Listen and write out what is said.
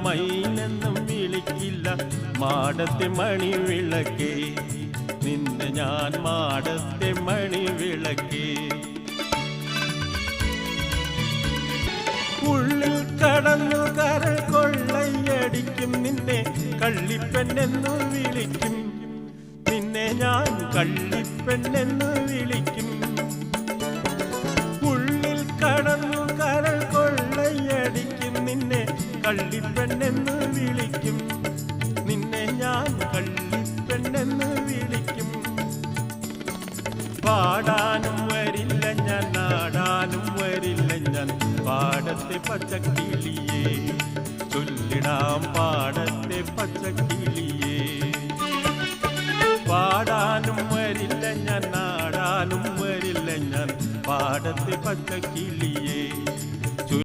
മൈനെന്നും വിളിക്കില്ല മാടത്തെ മണിവിളക്കേ നിന്നെ ഞാൻ മാടത്തെ മണിവിളക്കേ ഉള്ളിൽ കടന്നു കരൾ കൊള്ളയടിക്കും നിന്നെ കള്ളിപ്പെണ്ണെന്നു വിളിക്കും നിന്നെ ഞാൻ കള്ളിപ്പെണ്ണെന്നു വിളിക്കും ഉള്ളിൽ കടന്നു കരൾ കൊള്ളയടിക്കും നിന്നെ കള്ളിപ്പെണ്ണെന്നു വിളിക്കും നിന്നെ ഞാൻ കള്ളിപ്പെണ്ണെന്നു വിളിക്കും പാടാനും വരില്ല ഞാൻ നാടാനും വരില്ല ഞാൻ പാടത്തെ പച്ചക്കിളിയേ ചൊല്ലിടാം പാടത്തെ പച്ചക്കിളിയേ പാടാനും വരില്ല ഞാൻ നാടാനും വരില്ല ഞാൻ പാടത്തെ പച്ചക്കിളിയേ